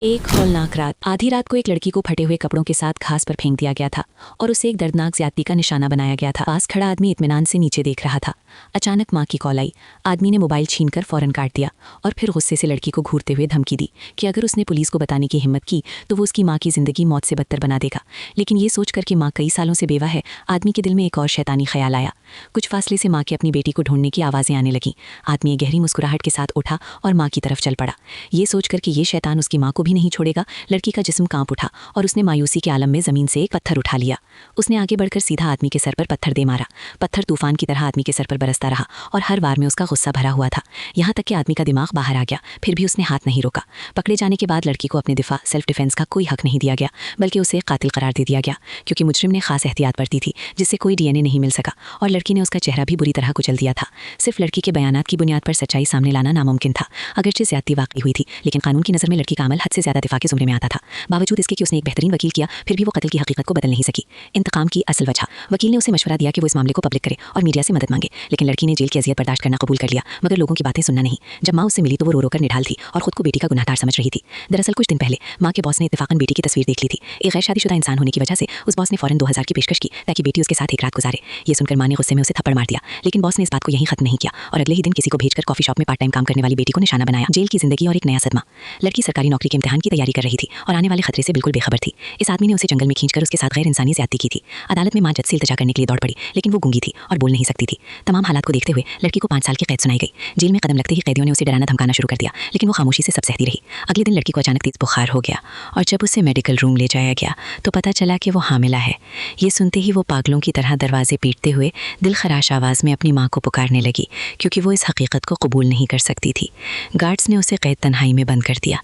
एक हौलनाक रात। आधी रात को एक लड़की को फटे हुए कपड़ों के साथ घास पर फेंक दिया गया था और उसे एक दर्दनाक ज्यादती का निशाना बनाया गया था। पास खड़ा आदमी इत्मीनान से नीचे देख रहा था। अचानक माँ की कॉल आई। आदमी ने मोबाइल छीनकर फौरन काट दिया और फिर गुस्से से लड़की को घूरते हुए धमकी दी कि अगर उसने पुलिस को बताने की हिम्मत की तो वो उसकी माँ की जिंदगी मौत से बदतर बना देगा। लेकिन ये सोचकर कि माँ कई सालों से बेवा है, आदमी के दिल में एक और शैतानी ख्याल आया। कुछ फासले से माँ के अपनी बेटी को ढूंढने की आवाज़ें आने लगीं। आदमी एक गहरी मुस्कुराहट के साथ उठा और माँ की तरफ चल पड़ा, ये सोचकर कि ये शैतान उसकी माँ को भी नहीं छोड़ेगा। लड़की का जिस्म कांप उठा और उसने मायूसी के आलम में ज़मीन से एक पत्थर उठा लिया। उसने आगे बढ़कर सीधा आदमी के सर पर पत्थर दे मारा। पत्थर तूफान की तरह आदमी के सर पर बरसता रहा और हर वार में उसका गुस्सा भरा हुआ था, यहाँ तक कि आदमी का दिमाग बाहर आ गया। फिर भी उसने हाथ नहीं रोका। पकड़े जाने के बाद लड़की को अपने दिफा सेल्फ डिफेंस का कोई हक नहीं दिया गया, बल्कि उसे कातिल करार दे दिया गया, क्योंकि मुजरिम ने खास एहतियात बरती थी जिससे कोई डीएनए नहीं मिल सका और लड़की ने उसका चेहरा भी बुरी तरह कुचल दिया था। सिर्फ लड़की के बयानात की बुनियाद पर सच्चाई सामने लाना नामुमकिन था। अगरचे ज्यादती वाकई हुई थी, लेकिन कानून की नज़र में लड़की का अमल हद से ज़्यादा दिफा के ज़ुमरे में आता था। बावजूद इसके कि उसने एक बेहतरीन वकील किया, फिर भी वो कत्ल की हकीकत को बदल नहीं सकी। इंतकाम की असल वजह। वकील ने उसे मशवरा दिया कि वो इस मामले को पब्लिक करे और मीडिया से मदद मांगे, लेकिन लड़की ने जेल की अजियत बर्दाश्त करना कबूल कर लिया, मगर लोगों की बातें सुनना नहीं। जब माँ उससे मिली तो वो रो कर निढाल थी और खुद को बेटी का गुनहगार समझ रही थी। दरअसल कुछ दिन पहले माँ के बॉस ने इत्तेफाकन बेटी की तस्वीर देख ली थी। एक गैर शादीशुदा इंसान होने की वजह से उस बॉस ने फौरन 2000 की पेशकश की ताकि बेटी उसके साथ एक रात गुजारे। ये सुनकर माँ ने गुस्से में उसे थप्पड़ मार दिया, लेकिन बॉस ने इस बात को यहीं खत्म नहीं किया और अगले ही दिन किसी को भेजकर कॉफी शॉप में पार्ट टाइम काम करने वाली बेटी को निशाना बनाया। जेल की जिंदगी और एक नया सदमा। लड़की सरकारी नौकरी के इम्तिहान की तैयारी कर रही थी और आने वाले खतरे से बिल्कुल बेखबर थी। इस आदमी ने उसे जंगल में खींचकर उसके साथ गैर इंसानी ज्यादती की थी। अदालत में माँ जज से इल्तिजा करने के लिए दौड़ पड़ी, लेकिन वो गूंगी थी और बोल नहीं सकती थी। तमाम हालात को देखते हुए लड़की को 5 साल की कैद सुनाई गई। जेल में कदम लगते ही कैदियों ने उसे डराना धमकाना शुरू कर दिया, लेकिन वो खामोशी से सब सहती रही। अगले दिन लड़की को अचानक तेज बुखार हो गया और जब उसे मेडिकल रूम ले जाया गया तो पता चला कि वो हामिला है। ये सुनते ही वो पागलों की तरह दरवाजे पीटते हुए दिल खराश आवाज़ में अपनी माँ को पुकारने लगी, क्योंकि वो इस हकीकत को कबूल नहीं कर सकती थी। गार्ड्स ने उसे कैद तन्हाई में बंद कर दिया।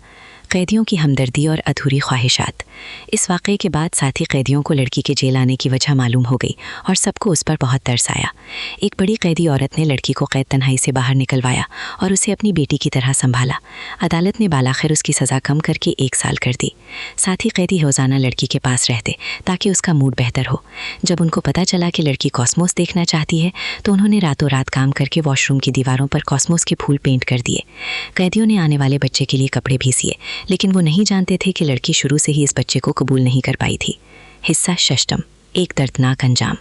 कैदियों की हमदर्दी और अधूरी ख्वाहिशात। इस वाक़े के बाद साथी कैदियों को लड़की के जेल आने की वजह मालूम हो गई और सबको उस पर बहुत तरस आया। एक बड़ी कैदी औरत ने लड़की को कैद तन्हाई से बाहर निकलवाया और उसे अपनी बेटी की तरह संभाला। अदालत ने बालाखिर उसकी सज़ा कम करके 1 साल कर दी। साथी कैदी रोज़ाना लड़की के पास रहते ताकि उसका मूड बेहतर हो। जब उनको पता चला कि लड़की कॉस्मोस देखना चाहती है तो उन्होंने रातों रात काम करके वॉशरूम की दीवारों पर कॉस्मोस के फूल पेंट कर दिए। कैदियों ने आने वाले बच्चे के लिए कपड़े भी सिए, लेकिन वो नहीं जानते थे कि लड़की शुरू से ही इस बच्चे को कबूल नहीं कर पाई थी। हिस्सा षष्टम। एक दर्दनाक अंजाम।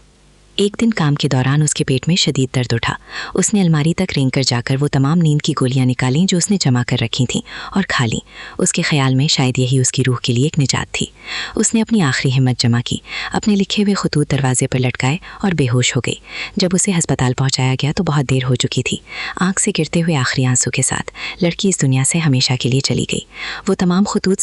एक दिन काम के दौरान उसके पेट में शदीद दर्द उठा। उसने अलमारी तक रेंग कर जाकर वो तमाम नींद की गोलियां निकालीं जो उसने जमा कर रखी थीं और खा लीं। उसके ख्याल में शायद यही उसकी रूह के लिए एक निजात थी। उसने अपनी आखिरी हिम्मत जमा की, अपने लिखे हुए खतूत दरवाजे पर लटकाए और बेहोश हो गई। जब उसे हस्पताल पहुंचाया गया तो बहुत देर हो चुकी थी। आंख से गिरते हुए आखिरी आंसू के साथ लड़की इस दुनिया से हमेशा के लिए चली गई। वो तमाम खतूत